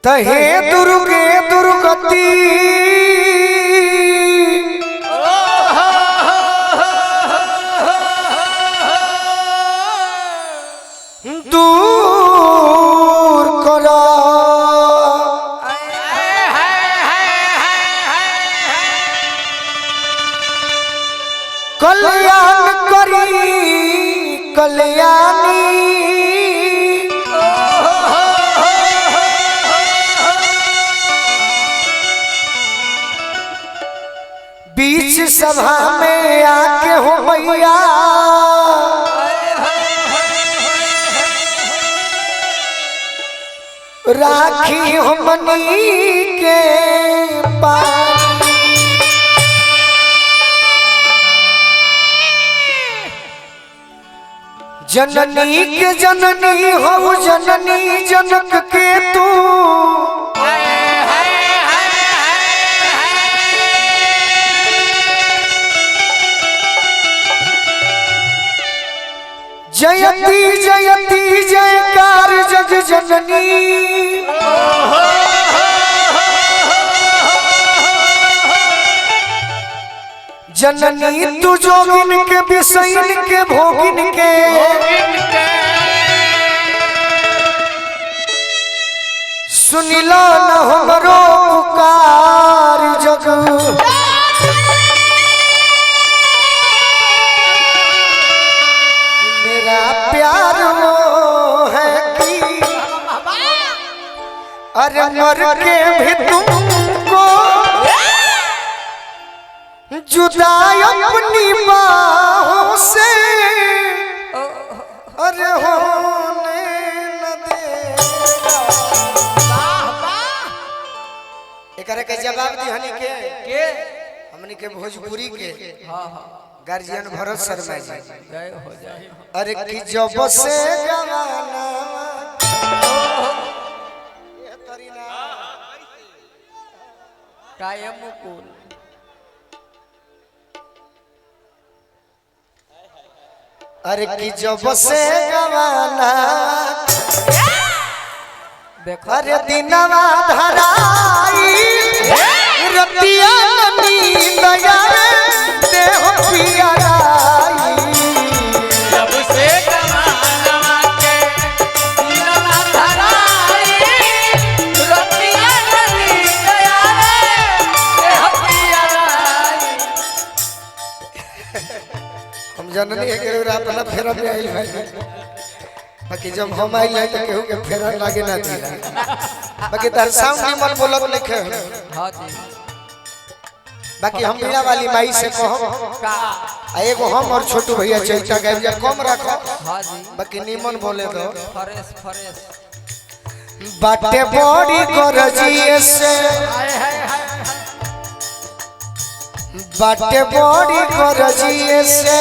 तहे दुर्गे दुर्गति दूर करा कल्याण करी कल्याणी बीच सभा में आके हो मैया राखी हो मनी के पास जननी के जननी हो जननी जनक के तू जयती जयती जयकार जग जननी जननी तू जोगिन के बिसैन के भोगिन के सुनिला न हमरो पुकार जग प्यार वो है कि अरे मर के भी तुमको जुदा अपनी बाहों से अरे होने न देगा। एकरे के जवाब दी हनी के हमनी के भोजपुरी के गार्जियन भरत शर्मा जी जय हो जाए। अरे कि जब से जमाना ये तरीना कायम मुकुल अरे कि जब से जमाना देखो अरे दिनवा धराई रतिया नींद यारे देह पियाई जब से जमाना के दिनवा धराई रतिया नींद यारे देह पियाई। हम जननी है कि अपना फेरा में आई भाई बाकी जब हम आई है तो केहू के फेरा लागे ना दिला बाकी तार साउंड निमन बोलत लिखे हां जी बाकी हम बीड़ा वाली माई से कहो का एगो हम और छोटू भैया चैता गाय जा कम रखो हां जी बाकी निमन बोले दो फ्रेश फ्रेश बाटे बॉडी गरजिए से बाटे बॉडी गरजिए से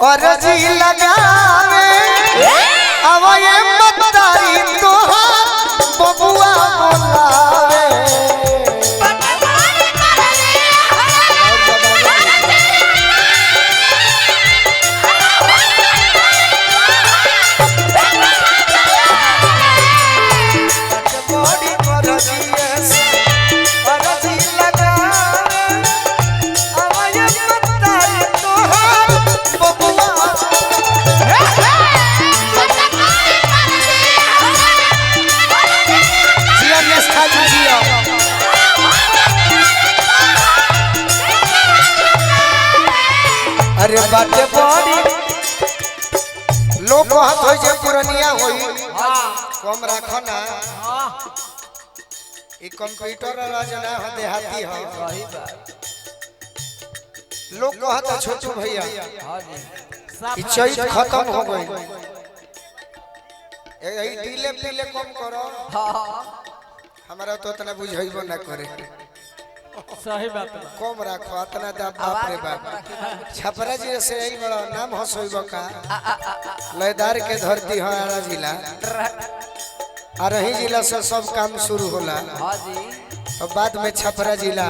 और जी लगावे अवये मतारी तोहार बबुआ बोलावे अरे बाटे बड़ी लोग हाथ हो जे पुरनिया होई कम राखो ना ई कंप्यूटर वाला जना ह देहाती ह सही बात लोग कहत छोटू भैया हां जी ई चैत खत्म हो गई ए डीले पीले कम करो हां हमरा तो इतना बुझाइबो ना करे सही बात कम रखो इतना दाब बाप रे बाप छपरा जी से यही बड़ा नाम हसोइबो का लयदार के धरती है आरा जिला आ रही जिला से सब काम शुरू होला हां जी तो बाद में छपरा जिला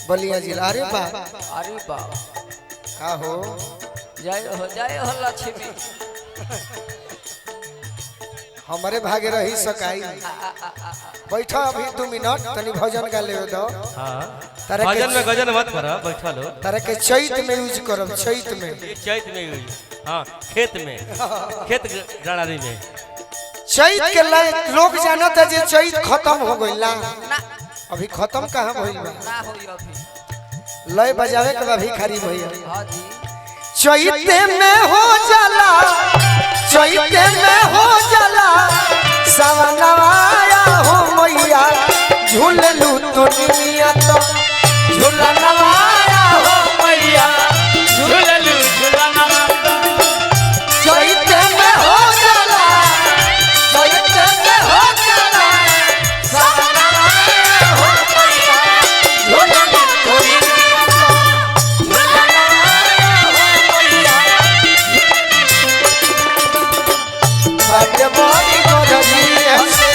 बलिया जिला अरे बा का हो जय हो लक्ष्मी हमारे भागे रही सकाई बैठो अभी 2 मिनट तनी भजन गा ले दो। हां भजन में गजन मत कर बैठा लो तारे के चैत में यूज करब चैत में चैत में यूज हां खेत में खेत गड़ारी में चैत के लोग जानत है जे चैत खत्म हो गइल ना अभी खत्म कहां भइल बा ना होई अभी लय बजावे के भिखारी भैया हां जी चैते में हो जाला चैते में हो जाला सवनवाया हो मैया झूललू दुनिया तो झूलनवाया हो मैया झूललू झूलना चैते में हो जाला चैते में हो जाला सवनवाया हो मैया झूललू दुनिया तो बड़े बड़ी गोदरी से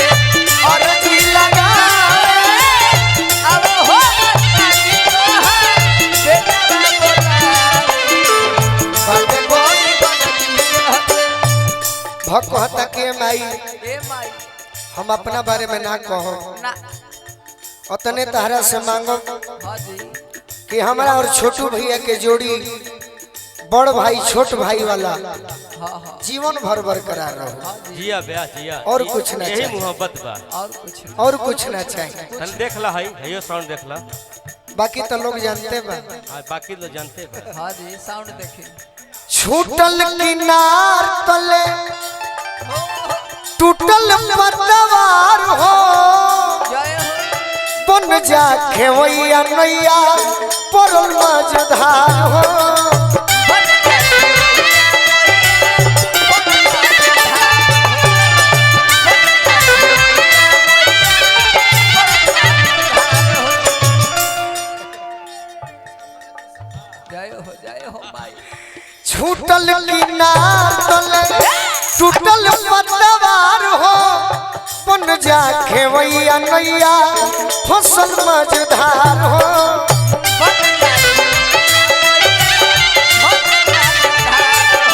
और जी लगा अब हो तारी तोहार बेटा बड़े बड़ी गोदरी भक्त के माई ए माई हम अपना बारे में ना कहो ना उतने तहरा से मांगो हां जी कि हमारा और छोटू भैया के जोड़ी बड़ भाई छोट भाई वाला हां हां जीवन भर बरकरार रहो जिया ब्याह जिया और कुछ ना यही चाहिए मोहब्बत बा और कुछ ना चाहिए तन देख ला है यो साउंड देख ला बाकी तो लोग जानते बा बाकी तो जानते बा हां जी साउंड देखिए छूटल किनार तले टूटल पतवार हो जय हो बन जा खेवैया नैया परल मझधार हो जय हो माई छूटल किनार तले टूटल पतवार हो बन जा खेवैया नैया फसल मझधार हो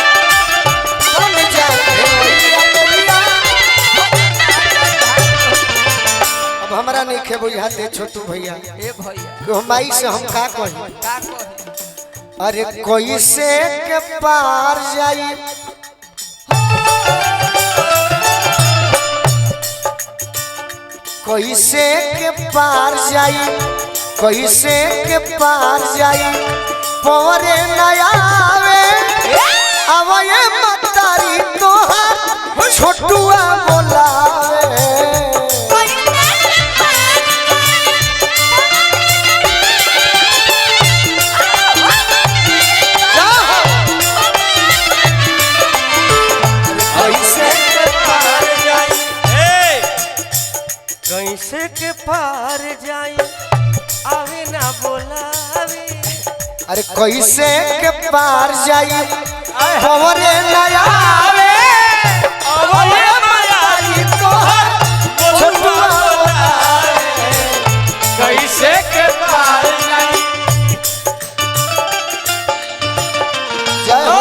बन जा खेवैया नैया। अब हमरा नहीं खे बुझाते छोटू भैया ए भैया कि माई से हम का कही का कही अरे कोई से के पार जाई कोई से के पार जाई कोई से के पार जाई पवरे नयावे अवये मतारी तोहार छोटुआ बोलावे कैसे के पार जाई आवे ना बोलावे अरे कैसे के पार जाई हमरे नया आवे अवये मतारी तोहार छोटुआ बोलावे कैसे के पार जाई जय हो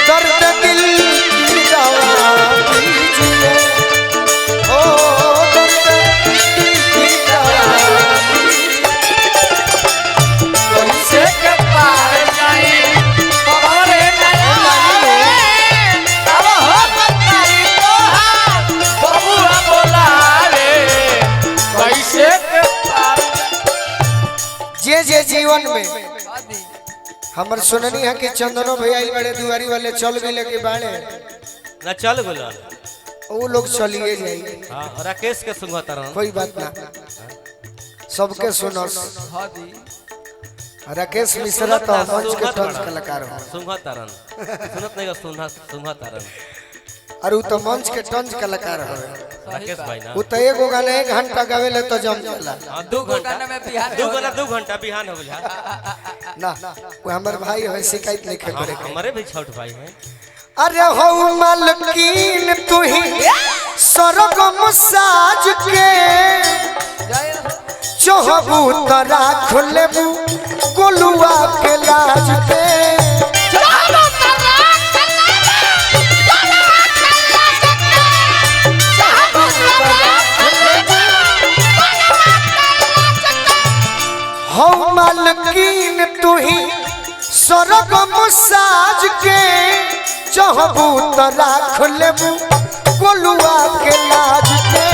दर्द दिल की दवा दीजिए ओ दर्द दिल की दवा कैसे के पार जाई पवरे नया अब हो मतारी तोहार बबुआ बोलावे कैसे के पार जे जीवन में हमर सुननी है कि चंदनो भैया बड़े दुआरी वाले चल गए के बाड़े ना चल बोला वो लोग चलिए जाइए हां राकेश के सुंगा तरह कोई बात ना सबके सुनस हां जी राकेश मिश्रा तो मंच के टॉप कलाकार हो सुंगा तरन सुनत नहीं सुंगा तरन और वो तो मंच के टंज कलाकार हो राकेश भाई ना वो तो एगो गाना 1 घंटा गावेले तो जम जाला हाँ, 2 गाना में बिहान 2 घंटा बिहान हो गया ना वो हमर भाई है शिकायत नहीं करे हमारे भी छोट भाई हैं अरे हो मालकीन तू ही सरगम साज के जय हो चहबू तरा खुलेबू गोलुआ के लाज के हो मालकीन तू ही सरगम साज के चहबू तरा खुलेबू गोलुआ के लाज के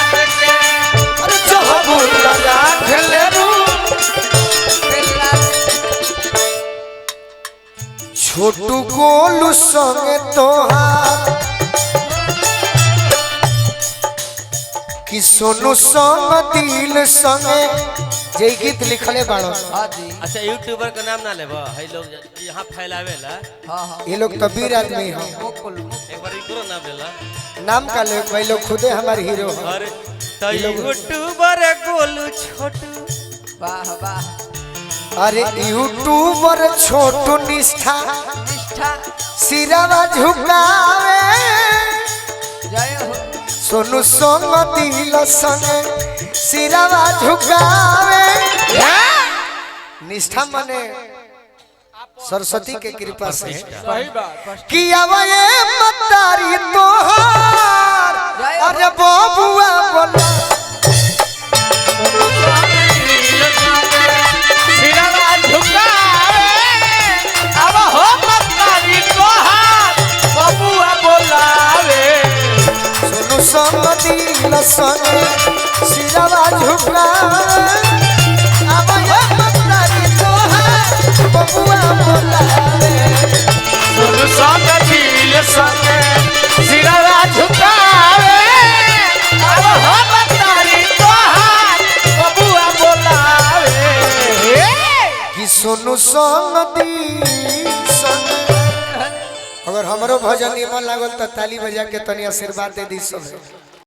अरे चहबू तरा खुलेबू छोटू गोलू संगे तोहार कि सोनू संग दिल संगे जे गीत लिखले बाड़ो हाँ जी अच्छा यूट्यूबर का नाम ना लेबा है लोग यहाँ फैलावेला हाँ हाँ ये लोग तो वीर आदमी हो मुकुल एक बार इनको नाम लेला नाम का लोग भाई लोग खुदे हमारे हीरो हैं अरे तो यूट्यूबर गोलू छोटू वाह वाह अरे यूट्यूबर छोटू निष्ठा निष्ठा सिरावा झुकावे जय हो सोनू संग दिल संगे सिरावा झुकावे निष्ठा मने सरस्वती के कृपा से सही बात किया ये मतारी तोहार अरे बबुआ बोला सोनू संग दिल संगे सिरावा झुकावे अब ये मतारी तोहार बबुआ बोला कि सोनू संग दिल संगे अगर हमरो भजन निमन लागल तो ताली बजा के तनी आशीर्वाद दे दी सब